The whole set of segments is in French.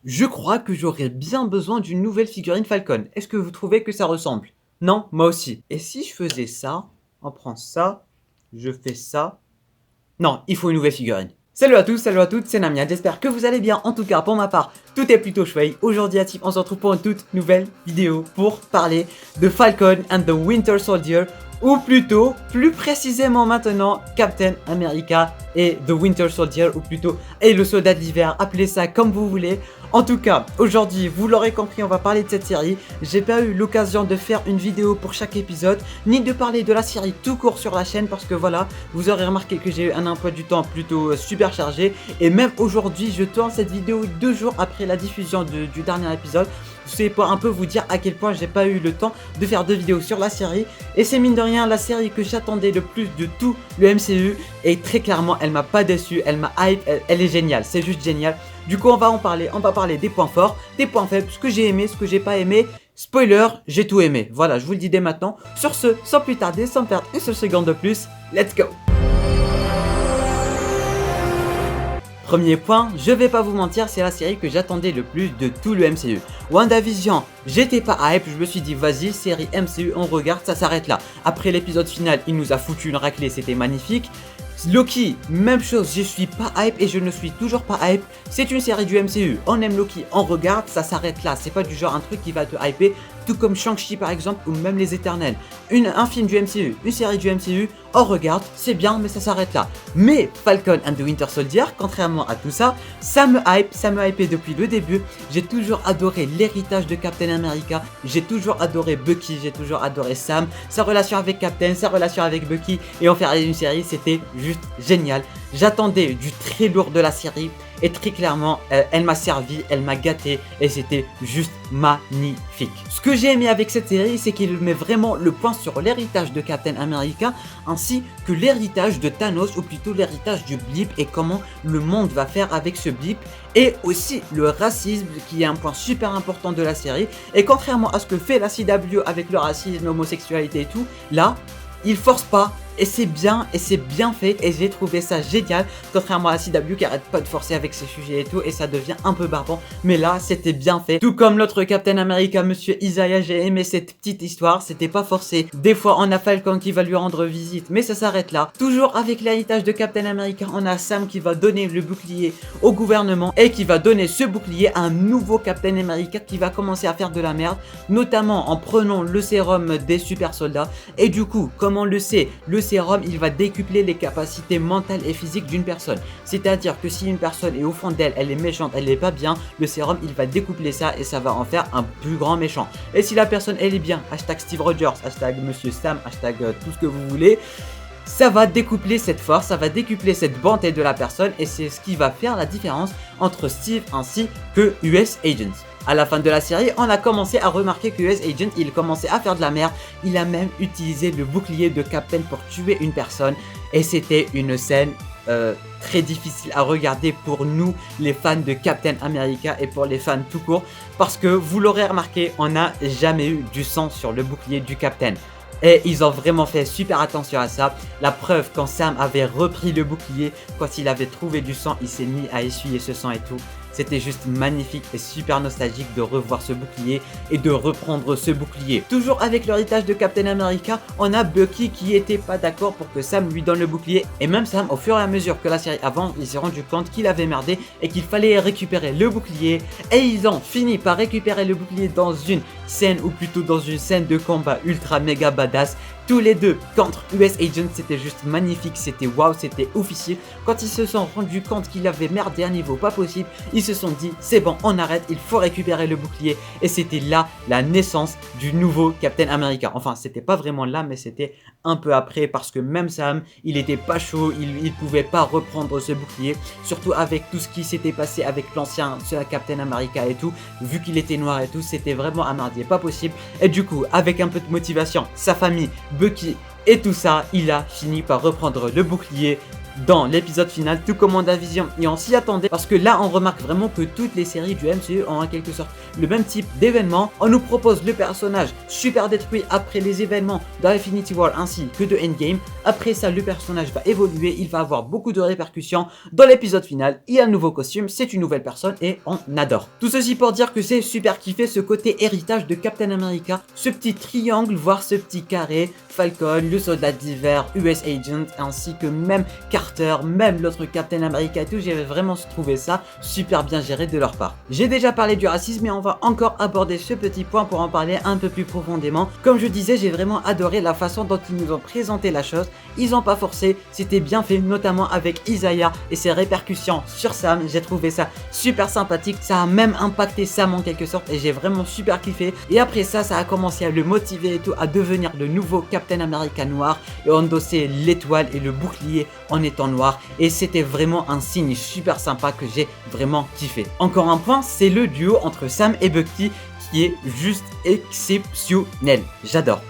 Je crois que j'aurais bien besoin d'une nouvelle figurine Falcon. Est-ce que vous trouvez que ça ressemble? Non, moi aussi. Et si je faisais ça, on prend ça, je fais ça. Non, il faut une nouvelle figurine. Salut à tous, salut à toutes, c'est Namia, j'espère que vous allez bien. En tout cas, pour ma part, tout est plutôt chouette. Aujourd'hui à Type, on se retrouve pour une toute nouvelle vidéo pour parler de Falcon and the Winter Soldier, ou plutôt, plus précisément maintenant, Captain America et The Winter Soldier, ou plutôt, et le soldat de l'hiver, appelez ça comme vous voulez. En tout cas, aujourd'hui, vous l'aurez compris, on va parler de cette série. J'ai pas eu l'occasion de faire une vidéo pour chaque épisode, ni de parler de la série tout court sur la chaîne, parce que voilà, vous aurez remarqué que j'ai eu un emploi du temps plutôt super chargé. Et même aujourd'hui, je tourne cette vidéo 2 jours après la diffusion du dernier épisode. C'est pour un peu vous dire à quel point j'ai pas eu le temps de faire 2 vidéos sur la série. Et c'est mine de rien la série que j'attendais le plus de tout le MCU. Et très clairement, elle m'a pas déçu, elle m'a hype, elle est géniale, c'est juste génial. Du coup, on va parler des points forts, des points faibles, ce que j'ai aimé, ce que j'ai pas aimé. Spoiler, j'ai tout aimé. Voilà, je vous le dis dès maintenant. Sur ce, sans plus tarder, sans perdre une seule seconde de plus, let's go! Premier point, je vais pas vous mentir, c'est la série que j'attendais le plus de tout le MCU. WandaVision, j'étais pas hype, je me suis dit vas-y, série MCU, on regarde, ça s'arrête là. Après l'épisode final, il nous a foutu une raclée, c'était magnifique. Loki, même chose, je suis pas hype et je ne suis toujours pas hype. C'est une série du MCU, on aime Loki, on regarde, ça s'arrête là. C'est pas du genre un truc qui va te hyper, tout comme Shang-Chi par exemple, ou même Les Éternels. Un film du MCU, une série du MCU, on regarde, c'est bien, mais ça s'arrête là. Mais Falcon and the Winter Soldier, contrairement à tout ça, ça me hype depuis le début. J'ai toujours adoré l'héritage de Captain America, j'ai toujours adoré Bucky, j'ai toujours adoré Sam, sa relation avec Captain, sa relation avec Bucky, et en faire une série, c'était juste génial. J'attendais du très lourd de la série et très clairement elle m'a servi, elle m'a gâté et c'était juste magnifique. Ce que j'ai aimé avec cette série, c'est qu'il met vraiment le point sur l'héritage de Captain America ainsi que l'héritage de Thanos, ou plutôt l'héritage du blip et comment le monde va faire avec ce blip, et aussi le racisme qui est un point super important de la série. Et contrairement à ce que fait la CW avec le racisme, l'homosexualité et tout, là il force pas. Et c'est bien fait, et j'ai trouvé ça génial, contrairement à la CW qui arrête pas de forcer avec ses sujets et tout, et ça devient un peu barbant, mais là c'était bien fait. Tout comme l'autre Captain America, Monsieur Isaiah, j'ai aimé cette petite histoire, c'était pas forcé. Des fois on a Falcon qui va lui rendre visite, mais ça s'arrête là. Toujours avec l'héritage de Captain America, on a Sam qui va donner le bouclier au gouvernement, et qui va donner ce bouclier à un nouveau Captain America qui va commencer à faire de la merde, notamment en prenant le sérum des super soldats. Et du coup, comme on le sait, le sérum, il va décupler les capacités mentales et physiques d'une personne. C'est-à-dire que si une personne est au fond d'elle, elle est méchante, elle est pas bien, le sérum il va découpler ça et ça va en faire un plus grand méchant. Et si la personne elle est bien, hashtag Steve Rogers, hashtag Monsieur Sam, hashtag tout ce que vous voulez, ça va découpler cette force, ça va décupler cette bonté de la personne, et c'est ce qui va faire la différence entre Steve ainsi que US Agents. À la fin de la série, on a commencé à remarquer que US Agent, il commençait à faire de la merde. Il a même utilisé le bouclier de Captain pour tuer une personne. Et c'était une scène très difficile à regarder pour nous, les fans de Captain America, et pour les fans tout court. Parce que, vous l'aurez remarqué, on n'a jamais eu du sang sur le bouclier du Captain. Et ils ont vraiment fait super attention à ça. La preuve, quand Sam avait repris le bouclier, quand il avait trouvé du sang, il s'est mis à essuyer ce sang et tout. C'était juste magnifique et super nostalgique de revoir ce bouclier et de reprendre ce bouclier. Toujours avec l'héritage de Captain America, on a Bucky qui était pas d'accord pour que Sam lui donne le bouclier. Et même Sam, au fur et à mesure que la série avance, il s'est rendu compte qu'il avait merdé et qu'il fallait récupérer le bouclier. Et ils ont fini par récupérer le bouclier dans une scène, ou plutôt dans une scène de combat ultra méga badass. Tous les deux contre US Agent, c'était juste magnifique, c'était waouh, c'était officiel. Quand ils se sont rendus compte qu'il avait merdé à un niveau pas possible, ils se sont dit c'est bon, on arrête, il faut récupérer le bouclier. Et c'était là la naissance du nouveau Captain America. Enfin, c'était pas vraiment là, mais c'était un peu après, parce que même Sam, il était pas chaud, il pouvait pas reprendre ce bouclier, surtout avec tout ce qui s'était passé avec l'ancien Captain America et tout. Vu qu'il était noir et tout, c'était vraiment un mardier pas possible. Et du coup, avec un peu de motivation, sa famille, Bucky et tout ça, il a fini par reprendre le bouclier dans l'épisode final, tout comme WandaVision, et on s'y attendait parce que là on remarque vraiment que toutes les séries du MCU ont en quelque sorte le même type d'événement. On nous propose le personnage super détruit après les événements d'Infinity War ainsi que de Endgame. Après ça, le personnage va évoluer, il va avoir beaucoup de répercussions. Dans l'épisode final, il y a un nouveau costume, c'est une nouvelle personne et on adore. Tout ceci pour dire que c'est super kiffé ce côté héritage de Captain America, ce petit triangle, voire ce petit carré, Falcon, le soldat d'hiver, US Agent, ainsi que même Carter, même l'autre Captain America et tout, j'ai vraiment trouvé ça super bien géré de leur part. J'ai déjà parlé du racisme mais on va encore aborder ce petit point pour en parler un peu plus profondément. Comme je disais, j'ai vraiment adoré la façon dont ils nous ont présenté la chose, ils ont pas forcé, c'était bien fait, notamment avec Isaiah et ses répercussions sur Sam, j'ai trouvé ça super sympathique, ça a même impacté Sam en quelque sorte et j'ai vraiment super kiffé. Et après ça, ça a commencé à le motiver et tout, à devenir le nouveau Captain America noir et endosser l'étoile et le bouclier en étant noir, et c'était vraiment un signe super sympa que j'ai vraiment kiffé. Encore un point, c'est le duo entre Sam et Bucky qui est juste exceptionnel. J'adore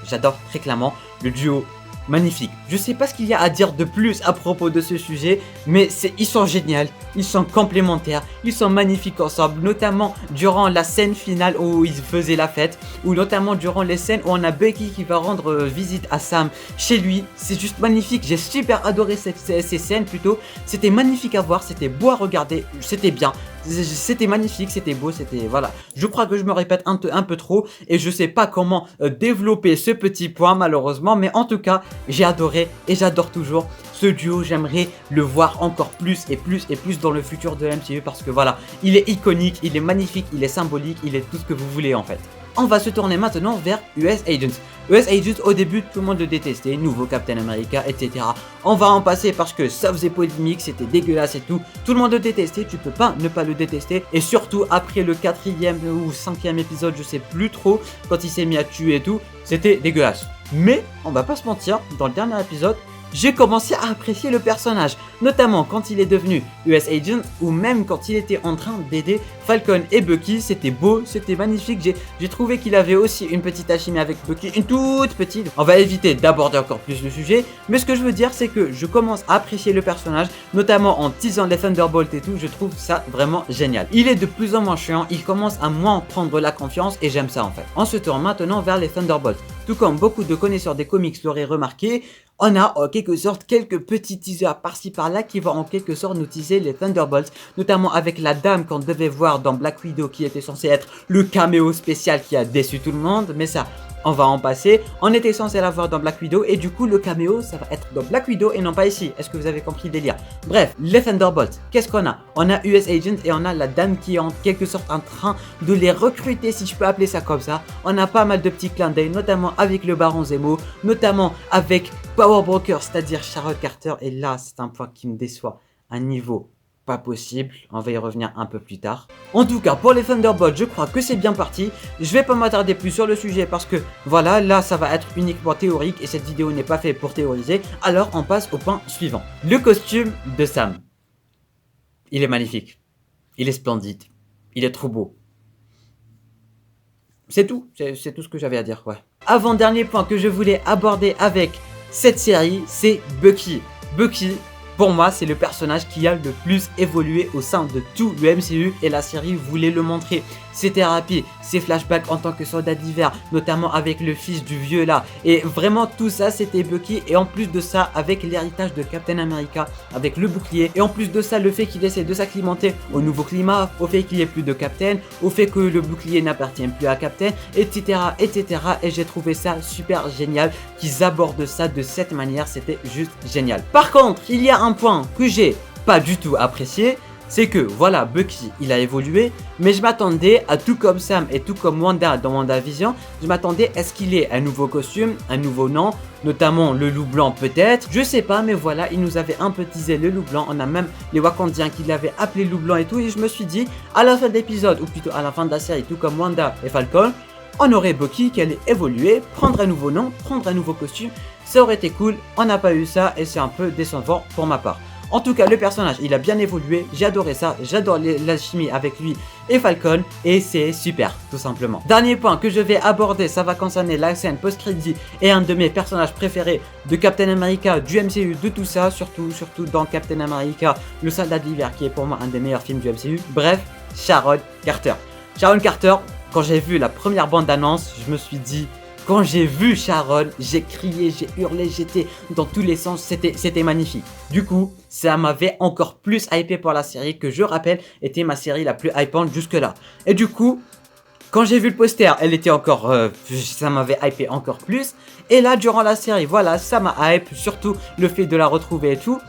très clairement le duo. Magnifique. Je sais pas ce qu'il y a à dire de plus à propos de ce sujet, mais ils sont géniaux, ils sont complémentaires, ils sont magnifiques ensemble, notamment durant la scène finale où ils faisaient la fête, ou notamment durant les scènes où on a Bucky qui va rendre visite à Sam chez lui. C'est juste magnifique, j'ai super adoré ces scènes plutôt, c'était magnifique à voir, c'était beau à regarder, c'était bien. C'était magnifique, c'était beau, c'était voilà. Je crois que je me répète un peu trop et je sais pas comment développer ce petit point malheureusement, mais en tout cas, j'ai adoré et j'adore toujours ce duo. J'aimerais le voir encore plus et plus et plus dans le futur de MCU parce que voilà, il est iconique, il est magnifique, il est symbolique, il est tout ce que vous voulez en fait. On va se tourner maintenant vers US Agents. US Agents, au début, tout le monde le détestait, nouveau Captain America, etc. On va en passer parce que ça faisait polémique, c'était dégueulasse et tout. Tout le monde le détestait, tu peux pas ne pas le détester. Et surtout, après le 4e ou 5e épisode, je sais plus trop, quand il s'est mis à tuer et tout, c'était dégueulasse. Mais, on va pas se mentir, dans le dernier épisode, j'ai commencé à apprécier le personnage, notamment quand il est devenu US Agent ou même quand il était en train d'aider Falcon et Bucky. C'était beau, c'était magnifique, j'ai trouvé qu'il avait aussi une petite alchimie avec Bucky, une toute petite. On va éviter d'aborder encore plus le sujet, mais ce que je veux dire c'est que je commence à apprécier le personnage, notamment en teasant les Thunderbolts et tout, je trouve ça vraiment génial. Il est de plus en moins chiant, il commence à moins prendre la confiance et j'aime ça en fait. On se tourne maintenant vers les Thunderbolts. Tout comme beaucoup de connaisseurs des comics l'auraient remarqué, on a en quelque sorte quelques petits teasers par-ci par-là qui vont en quelque sorte nous teaser les Thunderbolts, notamment avec la dame qu'on devait voir dans Black Widow qui était censé être le caméo spécial qui a déçu tout le monde, mais ça, on va en passer. On était censé la voir dans Black Widow et du coup le caméo ça va être dans Black Widow et non pas ici. Est-ce que vous avez compris le délire? Bref, les Thunderbolts, qu'est-ce qu'on a? On a US Agent et on a la dame qui est en quelque sorte en train de les recruter, si je peux appeler ça comme ça. On a pas mal de petits clins d'œil, notamment avec le Baron Zemo, notamment avec Power Broker, c'est-à-dire Charlotte Carter. Et là c'est un point qui me déçoit, un niveau pas possible, on va y revenir un peu plus tard. En tout cas, pour les Thunderbolts, je crois que c'est bien parti. Je vais pas m'attarder plus sur le sujet parce que voilà, là ça va être uniquement théorique et cette vidéo n'est pas faite pour théoriser. Alors on passe au point suivant. Le costume de Sam. Il est magnifique. Il est splendide. Il est trop beau. C'est tout. C'est tout ce que j'avais à dire, ouais. Avant-dernier point que je voulais aborder avec cette série, c'est Bucky. Bucky, pour moi, c'est le personnage qui a le plus évolué au sein de tout le MCU et la série voulait le montrer. Ses thérapies, ses flashbacks en tant que soldat d'hiver, notamment avec le fils du vieux là. Et vraiment tout ça c'était Bucky et en plus de ça avec l'héritage de Captain America, avec le bouclier. Et en plus de ça le fait qu'il essaie de s'acclimater au nouveau climat, au fait qu'il n'y ait plus de Captain, au fait que le bouclier n'appartient plus à Captain, etc. etc. Et j'ai trouvé ça super génial qu'ils abordent ça de cette manière, c'était juste génial. Par contre, il y a un point que j'ai pas du tout apprécié. C'est que voilà, Bucky il a évolué, mais je m'attendais à tout comme Sam et tout comme Wanda dans WandaVision, je m'attendais à ce qu'il ait un nouveau costume, un nouveau nom, notamment le loup blanc peut-être, je sais pas, mais voilà, il nous avait un peu teasé le loup blanc, on a même les Wakandiens qui l'avaient appelé loup blanc et tout, et je me suis dit, à la fin de l'épisode, ou plutôt à la fin de la série, tout comme Wanda et Falcon, on aurait Bucky qui allait évoluer, prendre un nouveau nom, prendre un nouveau costume, ça aurait été cool, on n'a pas eu ça et c'est un peu décevant pour ma part. En tout cas, le personnage, il a bien évolué, j'ai adoré ça, j'adore la chimie avec lui et Falcon, et c'est super, tout simplement. Dernier point que je vais aborder, ça va concerner la scène post-crédit et un de mes personnages préférés de Captain America, du MCU, de tout ça, surtout dans Captain America, le soldat de l'hiver, qui est pour moi un des meilleurs films du MCU. Bref, Sharon Carter. Sharon Carter, quand j'ai vu la première bande-annonce, je me suis dit... Quand j'ai vu Sharon, j'ai crié, j'ai hurlé, j'étais dans tous les sens, c'était magnifique. Du coup, ça m'avait encore plus hypé pour la série, que je rappelle, était ma série la plus hypante jusque-là. Et du coup, quand j'ai vu le poster, elle était encore, ça m'avait hypé encore plus. Et là, durant la série, voilà, ça m'a hype, surtout le fait de la retrouver et tout.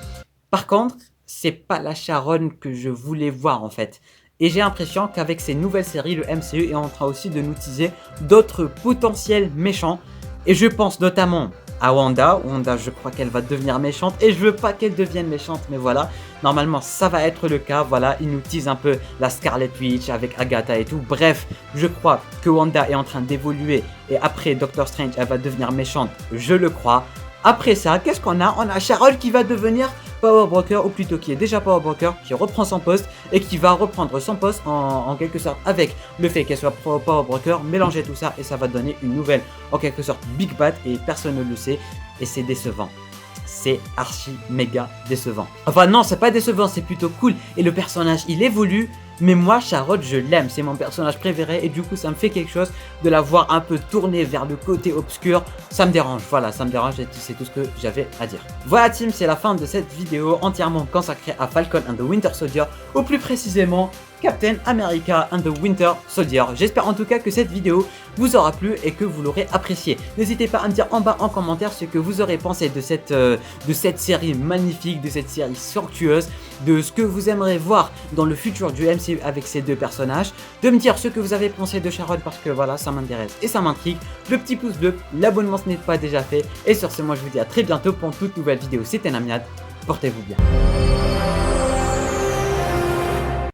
Par contre, c'est pas la Sharon que je voulais voir en fait. Et j'ai l'impression qu'avec ces nouvelles séries, le MCU est en train aussi de nous teaser d'autres potentiels méchants. Et je pense notamment à Wanda. Wanda, je crois qu'elle va devenir méchante. Et je veux pas qu'elle devienne méchante, mais voilà. Normalement, ça va être le cas. Voilà, ils nous teasent un peu la Scarlet Witch avec Agatha et tout. Bref, je crois que Wanda est en train d'évoluer. Et après, Doctor Strange, elle va devenir méchante. Je le crois. Après ça, qu'est-ce qu'on a? On a Sharon qui va devenir Power Broker, ou plutôt qui est déjà Power Broker, qui reprend son poste et qui va reprendre son poste en quelque sorte avec le fait qu'elle soit Power Broker, mélanger tout ça et ça va donner une nouvelle en quelque sorte Big Bad et personne ne le sait et c'est décevant. C'est archi méga décevant. Enfin non, c'est pas décevant, c'est plutôt cool et le personnage il évolue. Mais moi, Sharon, je l'aime, c'est mon personnage préféré et du coup, ça me fait quelque chose de la voir un peu tourner vers le côté obscur. Ça me dérange, voilà, ça me dérange et c'est tout ce que j'avais à dire. Voilà team, c'est la fin de cette vidéo entièrement consacrée à Falcon and the Winter Soldier, ou plus précisément Captain America and the Winter Soldier. J'espère en tout cas que cette vidéo vous aura plu et que vous l'aurez appréciée. N'hésitez pas à me dire en bas en commentaire ce que vous aurez pensé de cette série magnifique, de cette série somptueuse, de ce que vous aimeriez voir dans le futur du MCU avec ces deux personnages, de me dire ce que vous avez pensé de Sharon parce que voilà, ça m'intéresse et ça m'intrigue. Le petit pouce bleu, l'abonnement ce n'est pas déjà fait et sur ce, moi je vous dis à très bientôt pour une toute nouvelle vidéo. C'était Namiad, portez-vous bien.